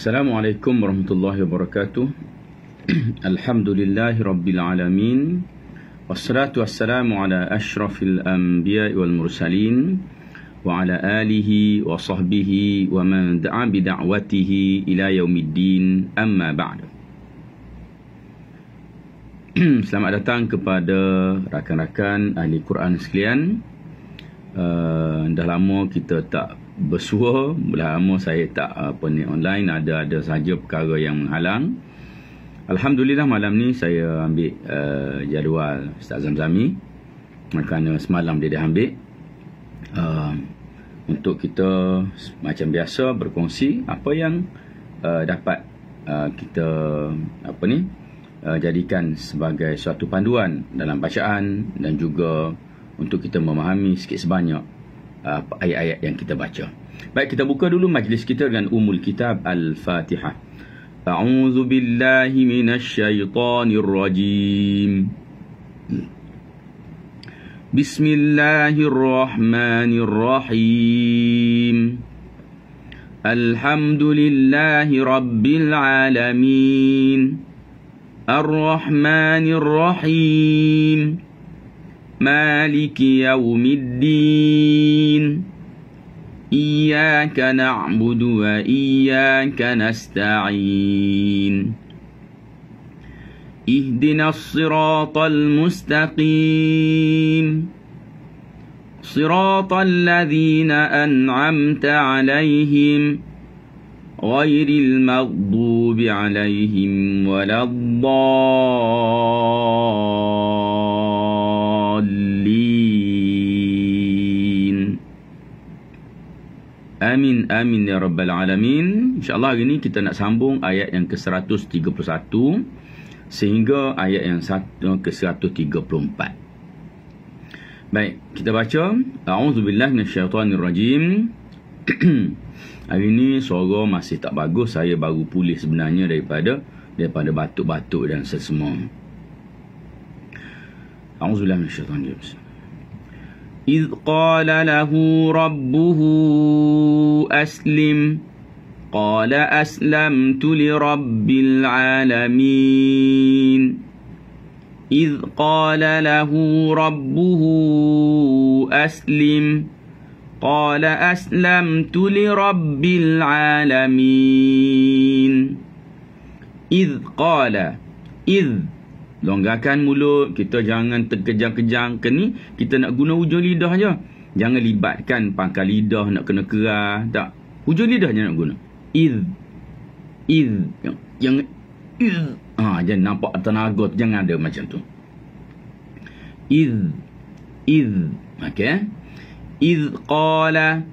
Assalamualaikum warahmatullahi wabarakatuh. Alhamdulillahi rabbil alamin. Wassalatu wassalamu ala ashrafil anbiya'i wal mursalin wa ala alihi wa sahbihi wa man da'a bi da'watihi ila yaumiddin, amma ba'd. Selamat datang kepada rakan-rakan ahli Quran sekalian. Dah lama kita tak bersua, dah lama saya tak online, ada saja perkara yang menghalang. Alhamdulillah malam ni saya ambil jadual Ustaz Zamzami, kerana semalam dia dah ambil, untuk kita macam biasa berkongsi apa yang dapat kita jadikan sebagai suatu panduan dalam bacaan, dan juga untuk kita memahami sikit sebanyak ayat-ayat yang kita baca. Baik, kita buka dulu majlis kita dengan Ummul Kitab Al-Fatihah. A'udzu billahi minasy syaithanir rajim. Bismillahirrahmanirrahim. Alhamdulillahi rabbil alamin. Ar-Rahmanir Rahim. Maliki yaumiddin. Iyyaka na'budu wa iyyaka nasta'in. Ihdinas siratal mustaqim. Siratal ladzina an'amta 'alaihim ghairil maghdubi 'alaihim waladdallin. Amin amin ya rabbal alamin. InsyaAllah hari ni kita nak sambung ayat yang ke-131 sehingga ayat yang ke-134. Baik, kita baca. A'udzubillahi minasyaitonirrajim. Hari ni suara masih tak bagus, saya baru pulih sebenarnya daripada batuk-batuk dan sesemua. A'udzubillahi minasyaitonirrajim. إذ قال له ربه أسلم قال أسلمت لرب العالمين. إذ قال له ربه أسلم قال أسلمت لرب العالمين. إذ قال إذ, longgarkan mulut, kita jangan terkejang-kejang ke ni, kita nak guna hujung lidah je. Jangan libatkan pangkal lidah nak kena kerah, tak. Hujung lidah je nak guna. Iz. Jangan jangan nampak tenaga, jangan ada macam tu. Iz. Okey. Iz qala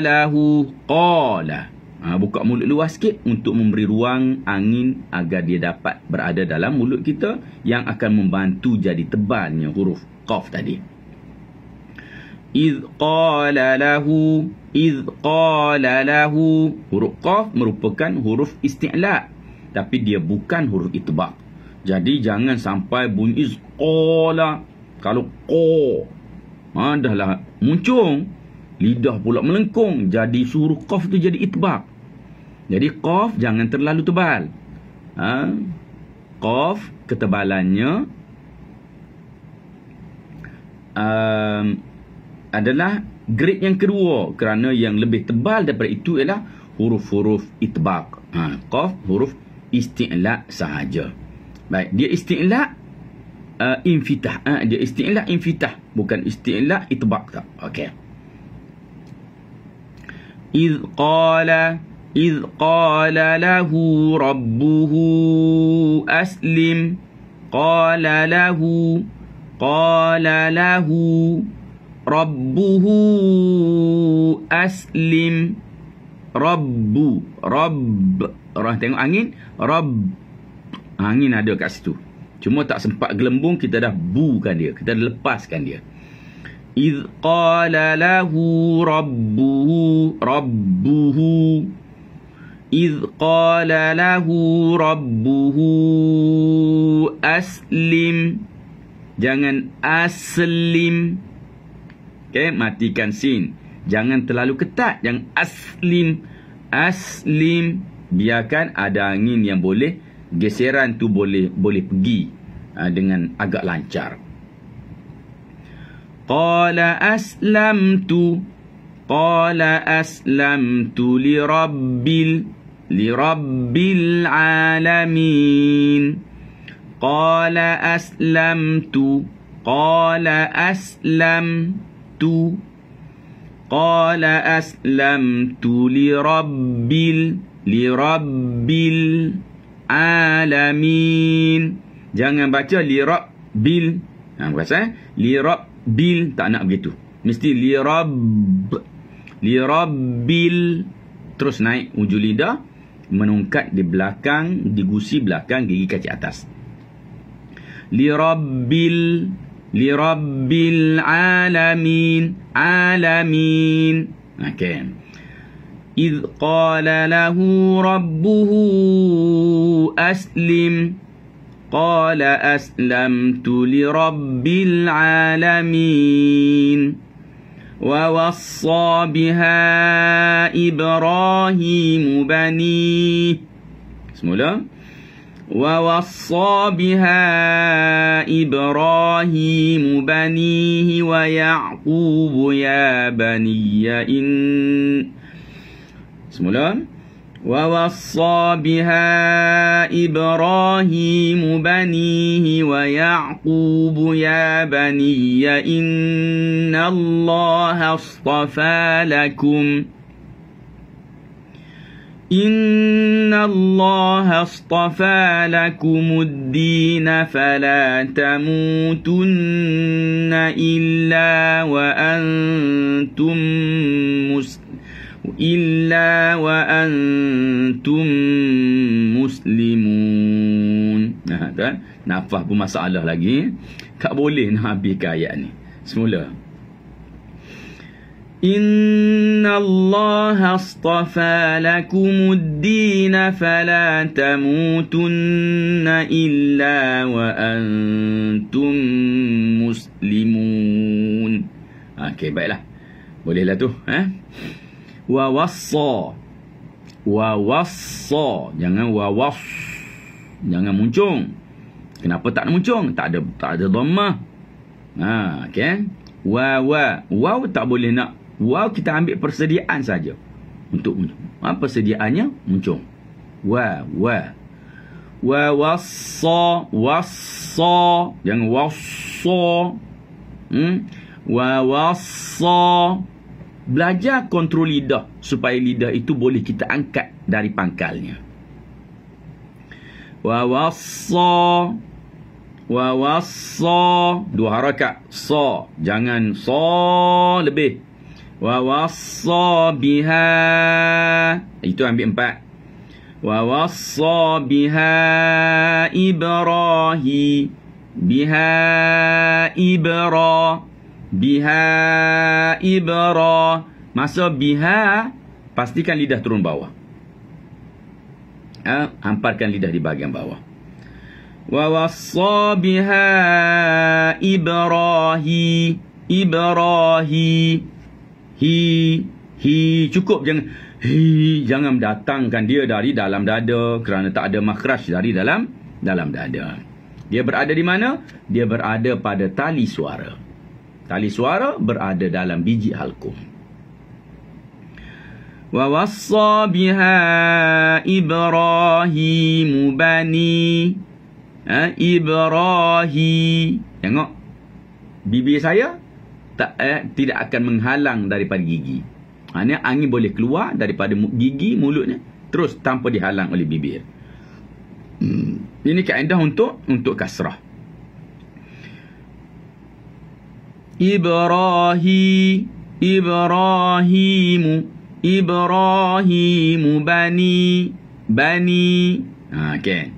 lahu qala. Buka mulut luas sikit untuk memberi ruang angin agar dia dapat berada dalam mulut kita, yang akan membantu jadi tebalnya huruf qaf tadi. Iz qala lahu. Huruf qaf merupakan huruf isti'la, tapi dia bukan huruf itbaq. Jadi jangan sampai bunyi iz qala, kalau qa dah lah muncung, lidah pula melengkung, jadi suruh qaf tu jadi itbaq. Jadi qaf jangan terlalu tebal. Qaf ketebalannya adalah grade yang kedua, kerana yang lebih tebal daripada itu ialah huruf-huruf itbaq. Qaf huruf isti'la sahaja. Baik, dia isti'la infitah. Dia isti'la infitah, bukan isti'la itbaq tak. Okey. إذ قال له ربه أسلم قال له ربه أسلم. Rabb. Orang tengok angin, Rabb. Angin ada kat situ, cuma tak sempat gelembung, kita dah bukan dia, kita dah lepaskan dia. إذ قال له ربه إذ قال له ربه أسلم. Jangan aslim. Okey, matikan sin. Jangan terlalu ketat. Jangan aslim. Aslim. Biarkan ada angin yang boleh, geseran tu boleh pergi dengan agak lancar. Qala aslamtu. Qala aslamtu lirabbil alamin. Qala aslamtu. Qala aslamtu. Qala aslamtu lirabbil alamin. Jangan baca lirabbil. Lirabbil tak nak begitu. Mesti lirabbil. Terus naik ujung lidah, menungkat di belakang, di gusi belakang gigi kaki atas. Lirabbil alamin. Alamin. Okey. إذ قال له ربه أسلم قال أسلمت لرب العالمين ووصى بها إبراهيم بنيه semula ووصى بها إبراهيم بنيه ويعقوب يا بني semula ووصى بها إبراهيم بنيه ويعقوب يا بني إن الله اصطفى لكم الدين فلا تموتن إلا وأنتم مسلمون. Kan? Nafas pun masalah lagi. Tak boleh nak habiskan ayat ni. Semula. Inna Allah astafa lakumuddin fala tamutunna illa wa antum muslimun. Okey, baiklah. Bolehlah tu, wa wassa. Jangan jangan muncung. Kenapa tak muncung? Tak ada dhammah. Okey. Waw tak boleh nak. Waw kita ambil persediaan saja untuk muncung. Persediaannya muncung. Wa wassa. Jangan wassa. Wa wassa. Belajar kontrol lidah supaya lidah itu boleh kita angkat dari pangkalnya. Wa wassa. Dua harakat. Sa. Jangan sa lebih. Wa wassa biha. Itu ambil 4. Wa wassa biha Ibrahim. Biha ibra. Masa biha, pastikan lidah turun bawah. Hamparkan lidah di bahagian bawah. Wa wassa biha Ibrahim. Hi cukup. Jangan mendatangkan dia dari dalam dada kerana tak ada makhraj dari dalam dada. Dia berada di mana? Dia berada pada tali suara. Tali suara berada dalam biji halkum. Wa wassa biha Ibrahim bani. Ibrahim. Tengok. Bibir saya tidak akan menghalang daripada gigi. Ini angin boleh keluar daripada gigi mulutnya terus tanpa dihalang oleh bibir. Ini kaedah untuk kasrah. Ibrahimu bani. Okey.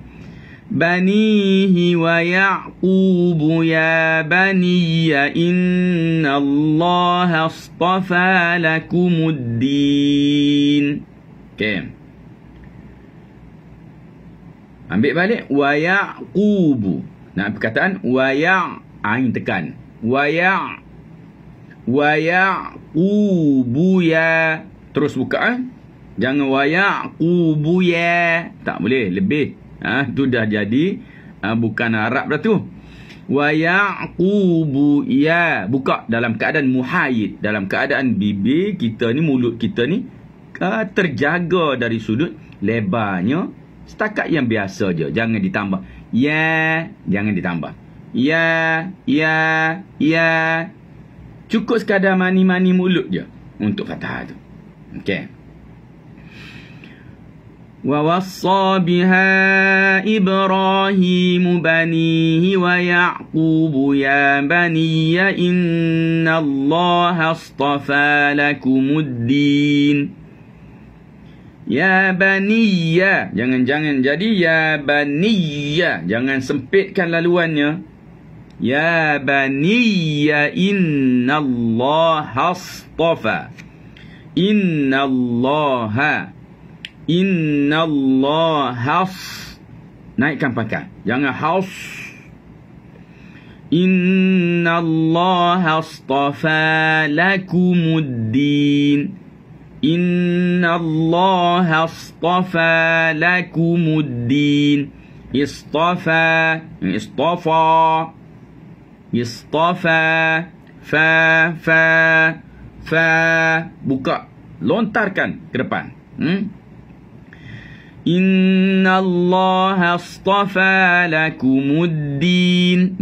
Banihi wa Ya'qubu ya baniya inna Allah astafa lakumuddin. Okey. Ambil balik wa Ya'qubu. Nak perkataan wa ya' ain tekan. Wa Wa Yaqubu ya. Terus buka. Jangan wa Yaqubu ya. Tak boleh. Lebih. Tu dah jadi. Bukan Arab dah tu. Wa Yaqubu ya. Buka dalam keadaan muhayyid. Dalam keadaan bibir kita ni, mulut kita ni terjaga dari sudut lebarnya. Setakat yang biasa je. Jangan ditambah. Ya. Jangan ditambah. Ya. Cukup sekadar mani-mani mulut je untuk fathah tu. Okey. Wa wassa biha Ibrahim banihi wa Ya'qub ya baniya innallaha astafa lakumuddin. Ya baniya. Jangan jadi ya baniya. Jangan sempitkan laluannya. Ya baniya innallaha astafa. Innallaha naikkan pangkat. Jangan haus. Innallaha astafa lakumuddin. Innallaha astafa lakumuddin. Istafa. Fa. Buka. Lontarkan ke depan. Innallaha astafa lakumuddin.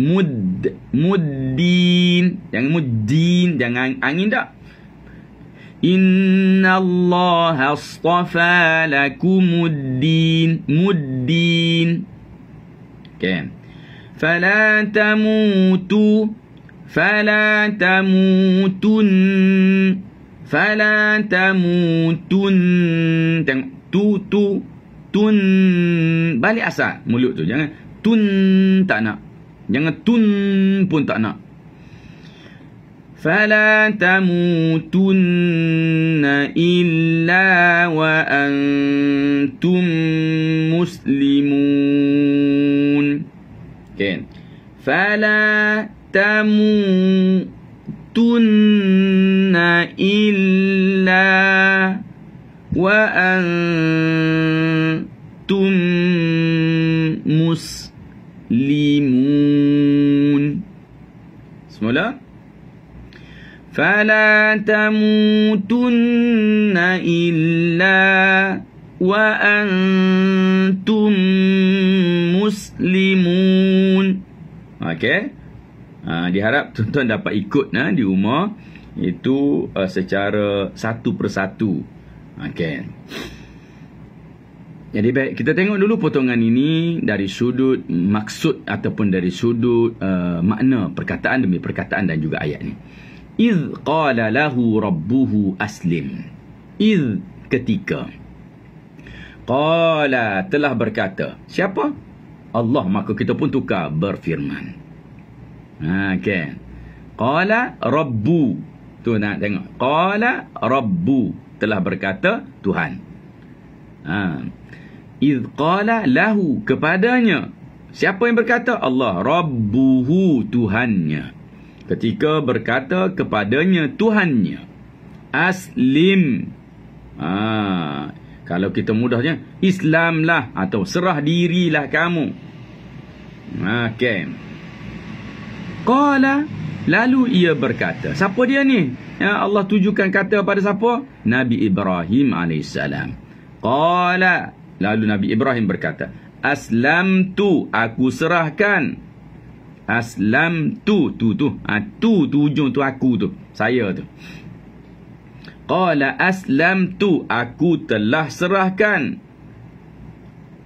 Muddin. Jangan muddin. Jangan angin tak. Innallaha astafa lakumuddin. Muddin. Okay. Fala tamutun. Tengok. Tun. Balik asal mulut tu. Jangan tun tak nak. Jangan tun pun tak nak. Fala tamutunna illa wa antum muslimun. Okay. Fala tamutunna illa wa antum muslimun. Semula. Fala tamutunna illa wa antum muslimun. Okey. Diharap tuan-tuan dapat ikut di rumah. Itu secara satu persatu. Okey. Jadi baik, kita tengok dulu potongan ini dari sudut maksud ataupun dari sudut makna perkataan demi perkataan dan juga ayat ni. Idh qala lahu rabbuhu aslim. Idh, ketika. Qala, telah berkata. Siapa? Allah. Maka kita pun tukar berfirman. Okay. Qala rabbu. Tu nak tengok. Qala rabbu. Telah berkata Tuhan. Idh qala lahu, kepadanya. Siapa yang berkata? Allah. Rabbuhu, Tuhannya. Ketika berkata kepadanya Tuhannya. Aslim. Kalau kita mudahnya, Islamlah atau serah dirilah kamu. Okey. Qala, lalu ia berkata. Siapa dia ni? Allah tujukan kata pada siapa? Nabi Ibrahim AS. Qala, lalu Nabi Ibrahim berkata, aslamtu, aku serahkan. Aslamtu, tu ujung tu aku tu, saya tu. Qala aslamtu, aku telah serahkan.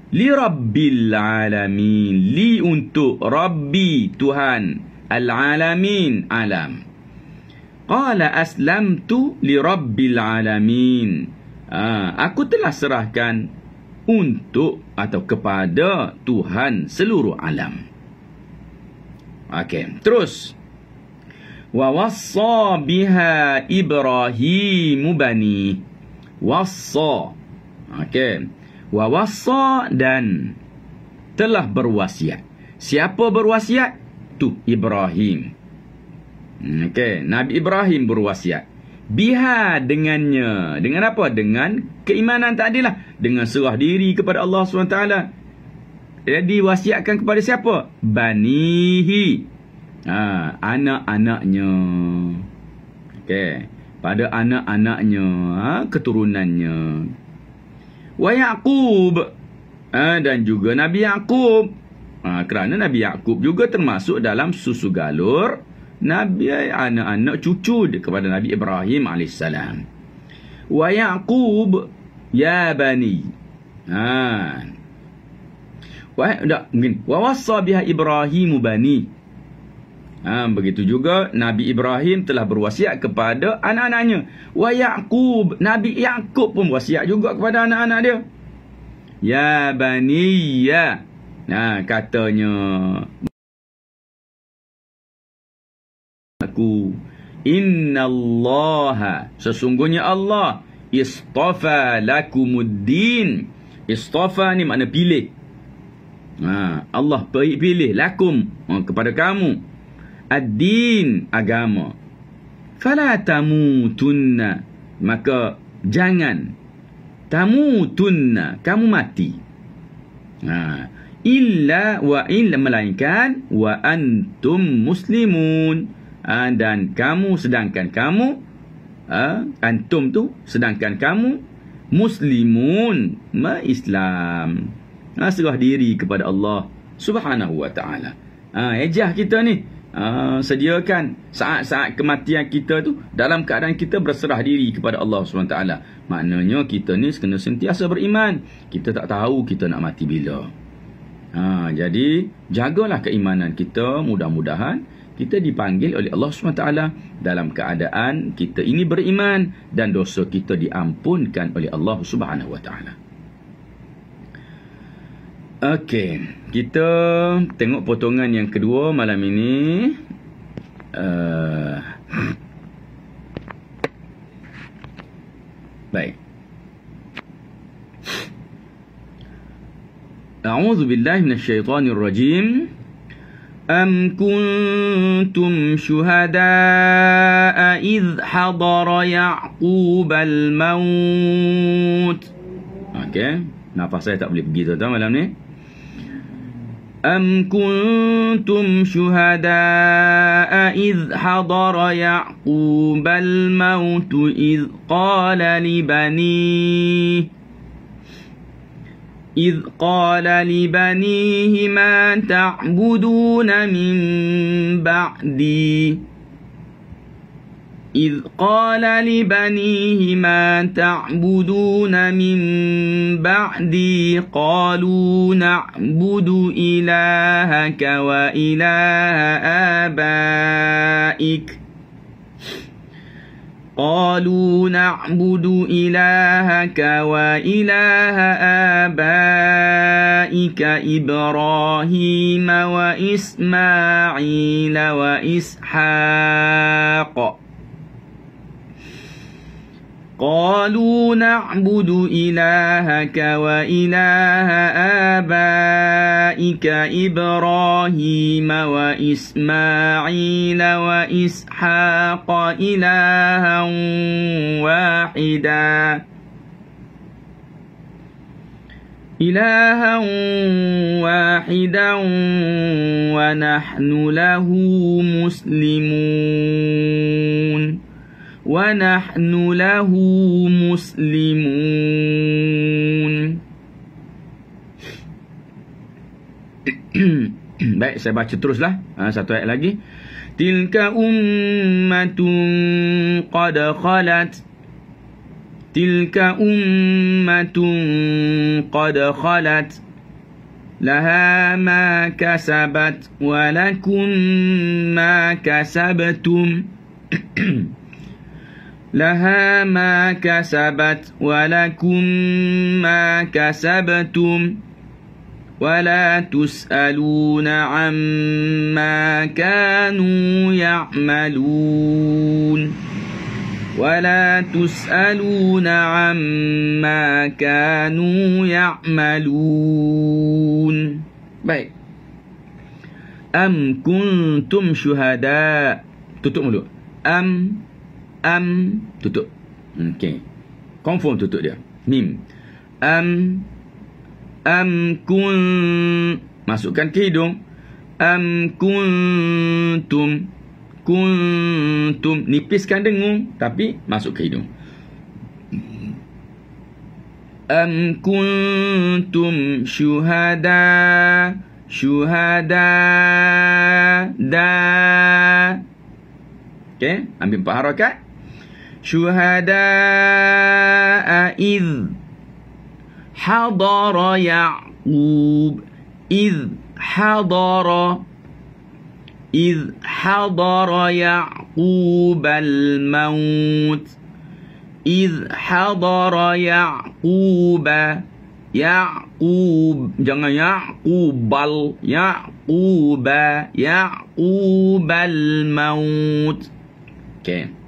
Li rabbil alamin, li untuk Rabbi, Tuhan, al-alamin, alam. Qala aslamtu li rabbil alamin, aku telah serahkan untuk atau kepada Tuhan seluruh alam. Okey, terus. Wa wassa biha Ibrahim bani. Wassa. Okey. Wa wassa, dan telah berwasiat. Siapa berwasiat? Tu Ibrahim. Okey, Nabi Ibrahim berwasiat. Biha dengannya. Dengan apa? Dengan keimanan tadi lah. Dengan serah diri kepada Allah SWT. Dia diwasiatkan kepada siapa? Banihi. Anak-anaknya. Okey. Pada anak-anaknya. Keturunannya. Wa Yaqub. Dan juga Nabi Yaqub. Kerana Nabi Yaqub juga termasuk dalam susu galur Nabi, anak-anak cucu kepada Nabi Ibrahim AS. Wa Yaqub ya bani. Wa wassa biha Ibrahimu bani. Begitu juga Nabi Ibrahim telah berwasiat kepada anak-anaknya. Wa Yaqub, Nabi Yaqub pun berwasiat juga kepada anak-anak dia. Ya bani ya. Katanya aku, innallaha, sesungguhnya Allah, istafa lakumuddin. Istafa ni makna pilih. Allah pilih lakum, kepada kamu, ad-din, agama. Fala tamutunna, maka jangan tamutunna, kamu mati. Illa melainkan wa antum muslimun. Dan kamu, sedangkan kamu, antum tu, sedangkan kamu muslimun, Islam, serah diri kepada Allah Subhanahu wa ta'ala. Ejah kita ni, sediakan saat-saat kematian kita tu dalam keadaan kita berserah diri kepada Allah Subhanahu wa ta'ala. Maknanya kita ni kena sentiasa beriman. Kita tak tahu kita nak mati bila. Jadi jagalah keimanan kita. Mudah-mudahan kita dipanggil oleh Allah SWT dalam keadaan kita ini beriman dan dosa kita diampunkan oleh Allah SWT. Okey, kita tengok potongan yang kedua malam ini. Baik. A'udzu billahi minasyaitonir rajim. أم كنتم شهداء إذ حضر يعقوب الموت. Okey, nafas saya tak boleh pergi tuan-tuan malam ni. أم كنتم شهداء إذ حضر يعقوب الموت إذ قال لبنيه ما تعبدون من بعدي. إذ قال لبنيه ما تعبدون من بعدي قالوا نعبد إلهك وإله آبائك إبراهيم وإسماعيل وإسحاق. قالوا نعبد إلهك وإله آبائك إبراهيم وإسماعيل وإسحاق إلها واحدا ونحن له مسلمون. Baik, saya baca teruslah. Satu ayat lagi. Tilka ummatun qad khalat. Laha ma kasabat wa lakum ma kasabtum. لها ما كسبت ولكم ما كسبتم ولا تسألون عما كانوا يعملون. Baik. Am kuntum syuhada. tutup mulut. Tutup. Okey. Confirm tutup dia. Mim. Kun, masukkan ke hidung. Kuntum, nipiskan dengung tapi masuk ke hidung. Kuntum syuhada da. Okey, ambil 4 harakat. Syuhada id hadara Ya'qub. Id hadara Ya'qub al-maut. Id hadara Ya'qub. Jangan Ya'qubal. Ya'qub al-maut. Okey.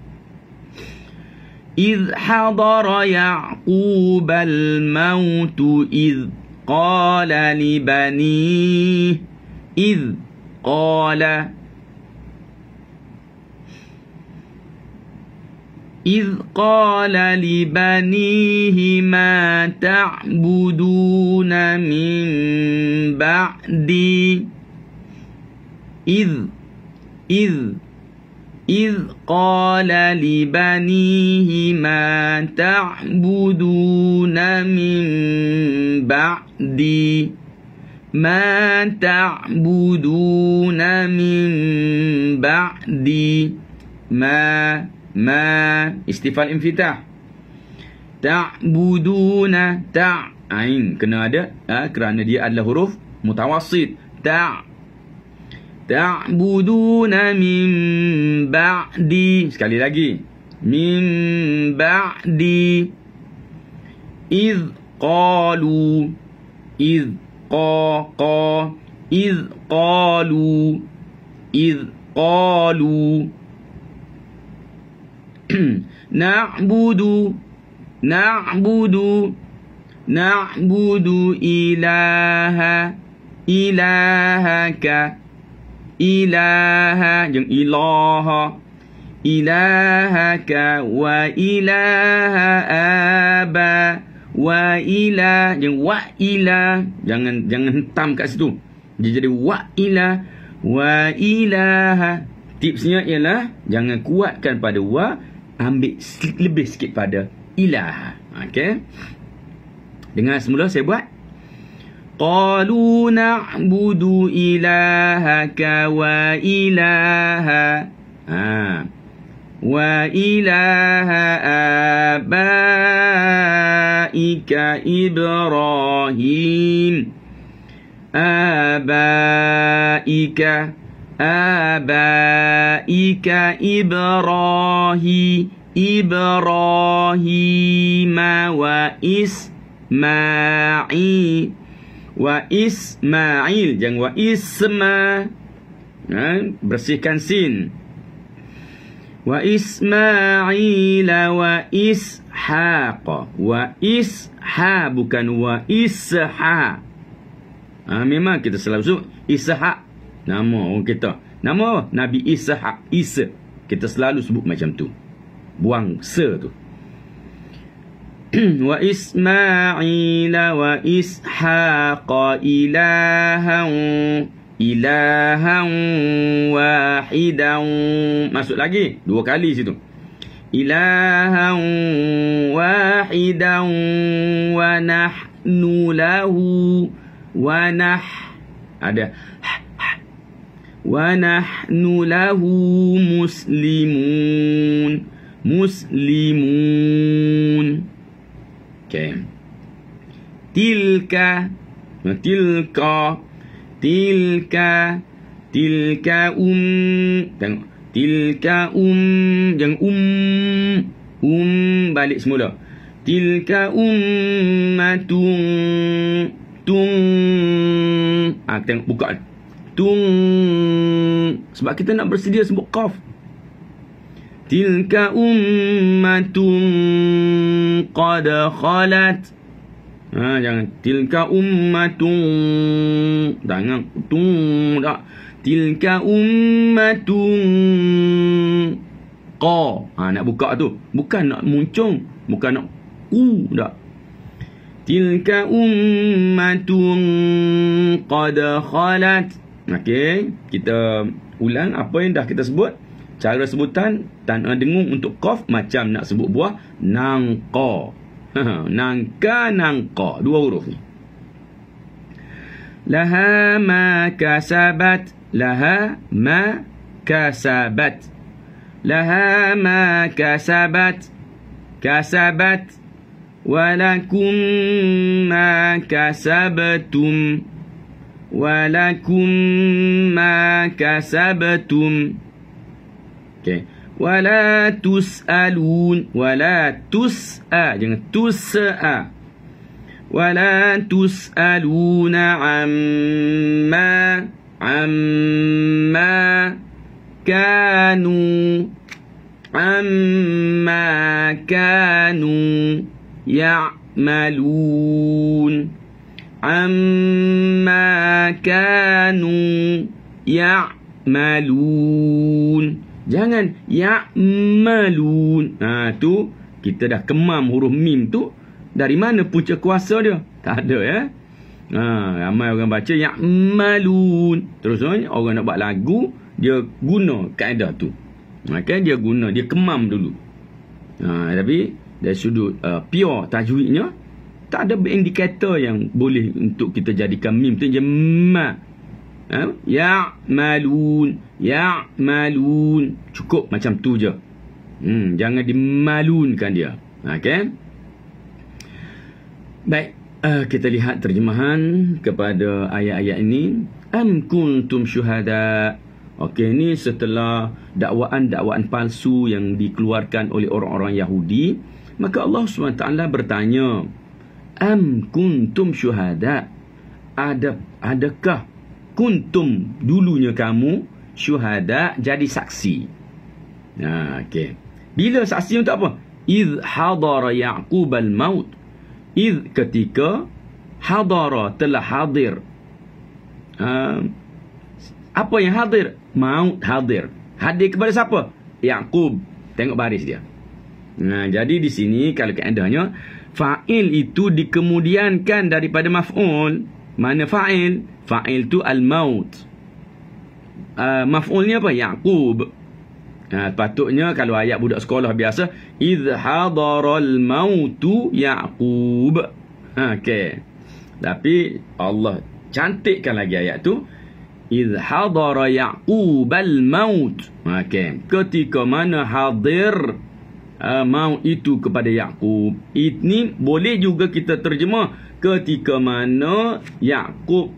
Id hadara Ya'qub al-maut id qala li banihi. Id قال لبنيه ما تعبدون من بعدي. إذ قال لبنيه ما تعبدون من بعدي. ما تعبدون من بعدي. ما istifal infitah. Ta'buduna ain kena ada kerana dia adalah huruf mutawassit. Ta'buduna min ba'di. Sekali lagi. Min ba'di. Idh qalu. Na'budu ilahaka. Ilaha jeung ilaha. Ilahaka wa ilaha aba. Wa ila jeung wa ila. Jangan hentam kat situ. Dia jadi wa ila. Wa ilaha. Tipsnya ialah jangan kuatkan pada wa, ambil lebih sikit pada ilaha. Okey. Dengar semula saya buat. Qalu na'budu ilahaka wa ilaha wa ilaha abaika Ibrahim. Abaika Ibrahim wa Ismail. Jangan wa isma. Bersihkan sin. Wa Ismail wa Ishaq. Wa Ishaq bukan wa Ishaq. Memang kita selalu sebut Ishaq. Nama orang kita. Nama Nabi Ishaq. Isa. Kita selalu sebut macam tu. Buang se tu. Wa Ismail wa Ishaq ilahan wahidan. Masuk lagi 2 kali situ. Ilahan wahidan wa nahnu lahu ada wa nahnu lahu muslimun. Okay. Tilka tengok. Tilka jangan balik semula. Tilka ummatun tengok buka sebab kita nak bersedia sebut qaf. Tilka ummatun qad khalat. Jangan tilka ummatun. Jangan tak. Tilka ummatun qa. Nak buka tu. Bukan nak muncung. Bukan nak tak. Tilka ummatun qad khalat. Okey, kita ulang apa yang dah kita sebut. Cara sebutan tanpa dengung untuk qaf macam nak sebut buah nangqa. Nangka, nangqa. Dua huruf ni. Laha ma kasabat. Laha ma kasabat. Laha ma kasabat. Kasabat. Walakum ma kasabtum. Walakum ma kasabtum. Okay. Wala tus'alun. Wala tus'a. Jangan tus'a. Wala tus'aluna amma kanu ya'malun. Amma kanu ya'malun. Jangan ya'malun. Tu kita dah kemam huruf mim tu. Dari mana punca kuasa dia? Tak ada ya. Ramai orang baca ya'malun. Terus orang nak buat lagu, dia guna kaedah tu. Maka dia guna, dia kemam dulu. Tapi dari sudut pure tajwidnya, tak ada indikator yang boleh untuk kita jadikan mim tu je ma. Ya'malun. Ya'malun. Cukup macam tu je. Jangan dimalunkan dia. Okey. Baik, kita lihat terjemahan kepada ayat-ayat ini. Am kuntum syuhada. Okey, ini setelah dakwaan-dakwaan palsu yang dikeluarkan oleh orang-orang Yahudi, maka Allah SWT bertanya, am kuntum syuhada. Adakah kuntum dulunya kamu syuhada jadi saksi? Okey. Bila saksi untuk apa? Idh hadara Ya'qub al-maut. Idh ketika hadara telah hadir. Apa yang hadir? Maut hadir. Hadir kepada siapa? Ya'qub. Tengok baris dia. Jadi di sini kalau keadaannya fa'il itu dikemudiankan daripada maf'ul. Mana fa'il? Fa'il tu al-maut. Maf'ulnya apa? Ya'qub. Patutnya kalau ayat budak sekolah biasa, idh hadaral mautu Ya'qub. Okey. Tapi Allah cantikkan lagi ayat tu, idh hadara Ya'qubal maut. Okey. Ketika mana hadir maut itu kepada Ya'qub. Ini boleh juga kita terjemah ketika mana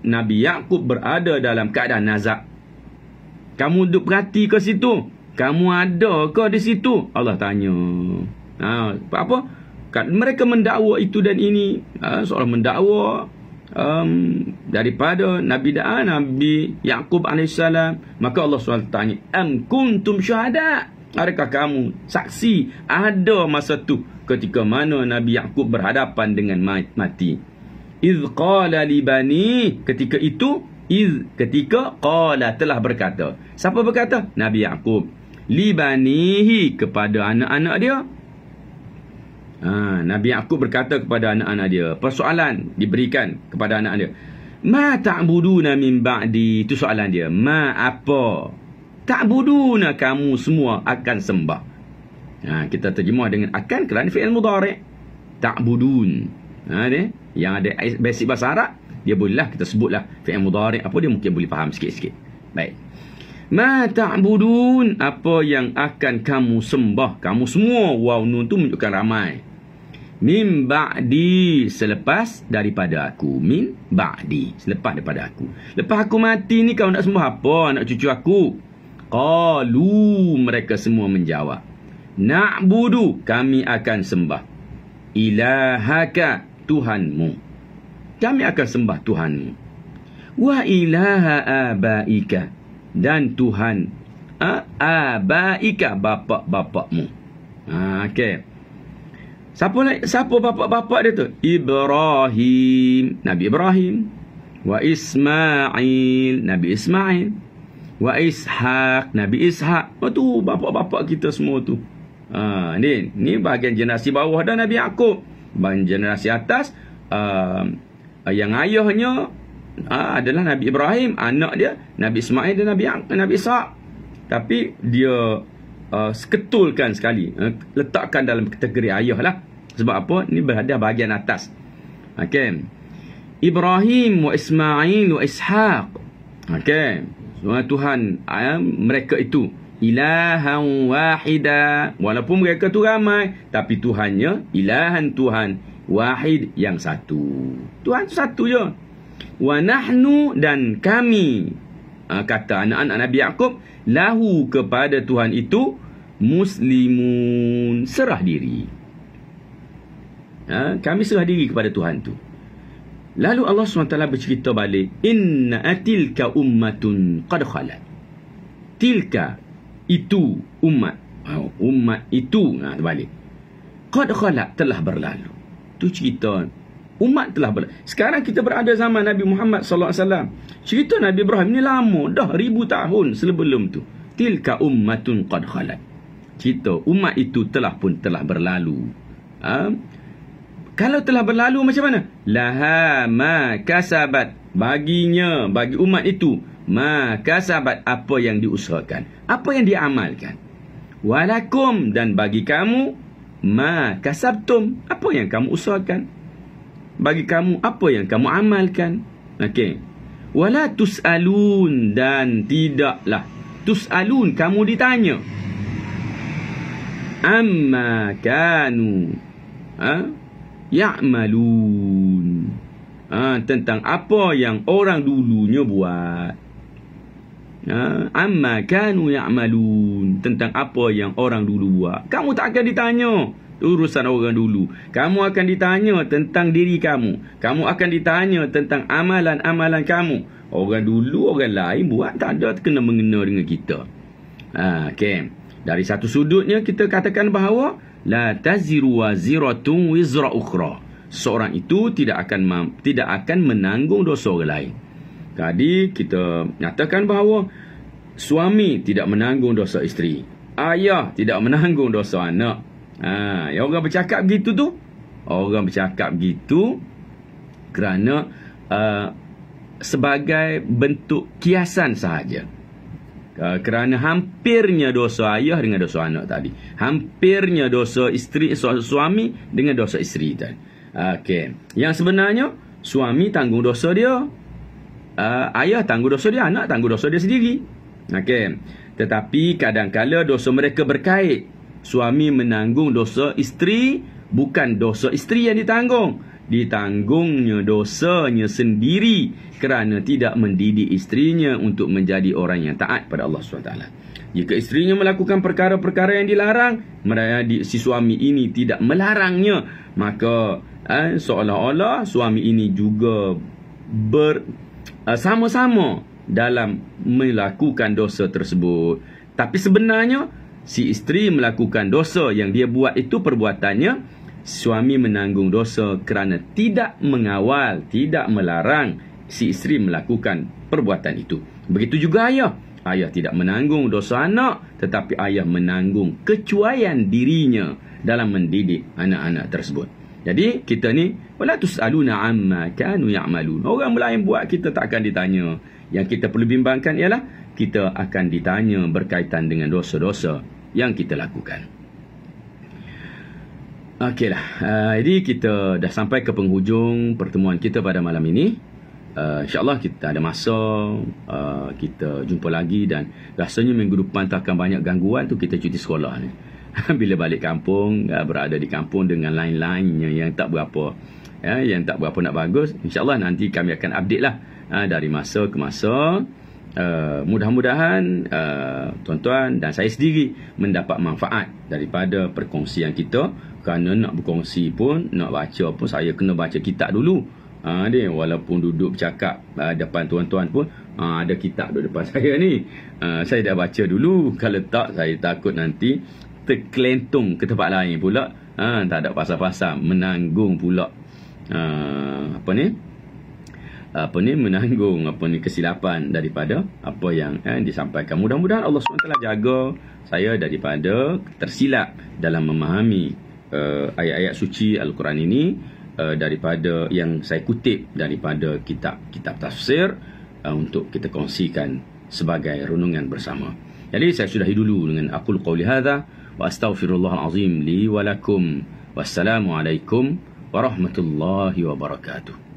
Nabi Ya'qub berada dalam keadaan nazak. Kamu duk perhati ke situ? Kamu ada ke di situ? Allah tanya. Apa? Mereka mendakwa itu dan ini. Seolah mendakwa daripada Nabi Ya'qub AS. Maka Allah SWT tanya, am kuntum syuhada. Adakah kamu saksi ada masa tu ketika mana Nabi Ya'qub berhadapan dengan mati? Idh qala li bani. Ketika itu, ketika qala telah berkata. Siapa berkata? Nabi Ya'qub. Libanihi kepada anak-anak dia. Nabi Ya'qub berkata kepada anak-anak dia. Persoalan diberikan kepada anak dia. Ma ta'buduna min ba'di. Itu soalan dia. Ma apa? Ta'buduna kamu semua akan sembah. Kita terjemah dengan akan kerana fi'il mudhari'. Ta'budun. Yang ada basic bahasa Arab, dia bolehlah kita sebutlah fi'il mudhari'. Apa dia mungkin boleh faham sikit-sikit. Baik. Ma ta'budun. Apa yang akan kamu sembah. Kamu semua. Waw nun tu menunjukkan ramai. Min ba'di. Selepas daripada aku. Min ba'di. Selepas daripada aku. Lepas aku mati ni kau nak sembah apa? Anak cucu aku. Qalu. Mereka semua menjawab. Na'budu. Kami akan sembah. Ilahaka. Tuhanmu. Kami akan sembah Tuhanmu. Wa ilaha abaika. Dan Tuhan abaika, bapa-bapakmu. Okey. Siapa bapa-bapak dia tu? Ibrahim, Nabi Ibrahim. Wa Ismail, Nabi Ismail. wa Ishaq, Nabi Ishaq. Tu bapak-bapak kita semua tu. Ni bahagian generasi bawah dah Nabi Yaqub. Bahagian generasi atas yang ayahnya adalah Nabi Ibrahim, anak dia Nabi Ismail dan Nabi Ishaq. Tapi dia seketulkan sekali, letakkan dalam kategori ayah lah. Sebab apa? Ni berada bahagian atas. Okay. Ibrahim wa Ismail wa Ishaq. Okay. Tuhan mereka itu ilahan wahida. Walaupun mereka tu ramai, tapi Tuhannya ilahan, Tuhan wahid, yang satu. Tuhan satu je. Wa nahnu, dan kami, kata anak-anak Nabi Yaqub, lahu, kepada Tuhan itu, muslimun, serah diri. Kami serah diri kepada Tuhan tu. Lalu Allah SWT bercerita balik, inna atilka ummatun qad khalat. Tilka, itu umat. Umat itu, balik. Qad khalat, telah berlalu. Tu cerita umat telah berlalu. Sekarang kita berada zaman Nabi Muhammad SAW. Cerita Nabi Ibrahim ni lama, dah 1000 tahun sebelum tu. Tilka ummatun qad khalat. Cerita umat itu telah berlalu. Kalau telah berlalu macam mana? Laha ma kasabat, baginya, bagi umat itu, ma kasabat, apa yang diusahakan, apa yang diamalkan. Walakum, dan bagi kamu, ma kasabtum, apa yang kamu usahakan. Bagi kamu, apa yang kamu amalkan. Okey. Wala tus'alun, dan tidaklah tus'alun, kamu ditanya. Amma kanu ya'malun, tentang apa yang orang dulunya buat. Amma kanu ya'malun, tentang apa yang orang dulu buat. Kamu tak akan ditanya urusan orang dulu. Kamu akan ditanya tentang diri kamu. Kamu akan ditanya tentang amalan-amalan kamu. Orang dulu, orang lain buat, tak ada kena mengena dengan kita. Okay. Dari satu sudutnya kita katakan bahawa la taziru waziratun wizra ukhra. Seorang itu tidak akan menanggung dosa orang lain. Tadi kita nyatakan bahawa suami tidak menanggung dosa isteri. Ayah tidak menanggung dosa anak. Orang bercakap begitu tu. Orang bercakap begitu kerana sebagai bentuk kiasan sahaja. Kerana hampirnya dosa ayah dengan dosa anak tadi. Hampirnya dosa isteri, suami dengan dosa isteri tadi. Okey. Yang sebenarnya suami tanggung dosa dia, ayah tanggung dosa dia, anak tanggung dosa dia sendiri. Okey. Tetapi kadang-kala dosa mereka berkait. Suami menanggung dosa isteri, bukan dosa isteri yang ditanggung. Ditanggungnya dosanya sendiri kerana tidak mendidik isterinya untuk menjadi orang yang taat pada Allah SWT. Jika isterinya melakukan perkara-perkara yang dilarang, si suami ini tidak melarangnya, maka seolah-olah suami ini juga sama-sama dalam melakukan dosa tersebut. Tapi sebenarnya si isteri melakukan dosa yang dia buat itu, perbuatannya, suami menanggung dosa kerana tidak mengawal, tidak melarang si isteri melakukan perbuatan itu. Begitu juga ayah. Ayah tidak menanggung dosa anak, tetapi ayah menanggung kecuaian dirinya dalam mendidik anak-anak tersebut. Jadi kita ni, wala tus'aluna amma kanu ya'malun. Orang lain buat, kita tak akan ditanya. Yang kita perlu bimbangkan ialah kita akan ditanya berkaitan dengan dosa-dosa yang kita lakukan. Okeylah, jadi kita dah sampai ke penghujung pertemuan kita pada malam ini. InsyaAllah kita ada masa, kita jumpa lagi, dan rasanya minggu depan tak akan banyak gangguan tu, kita cuti sekolah ni. Bila balik kampung, berada di kampung dengan lain-lainnya yang tak berapa, yang tak berapa nak bagus. InsyaAllah nanti kami akan update lah dari masa ke masa. Mudah-mudahan tuan-tuan dan saya sendiri mendapat manfaat daripada perkongsian kita. Kerana nak berkongsi pun, nak baca pun, saya kena baca kitab dulu. Dia walaupun duduk bercakap depan tuan-tuan pun, ada kitab duduk depan saya ni. Saya dah baca dulu. Kalau tak, saya takut nanti terkelentung ke tempat lain pula. Tak ada pasal-pasal, menanggung pula menanggung kesilapan daripada apa yang disampaikan. Mudah-mudahan Allah SWT jaga saya daripada tersilap dalam memahami ayat-ayat suci Al-Quran ini, daripada yang saya kutip daripada kitab tafsir, untuk kita kongsikan sebagai renungan bersama. Jadi saya sudahi dulu dengan aqul qawli hadza wa astaghfirullahal azim li wa lakum. Wassalamualaikum warahmatullahi wabarakatuh.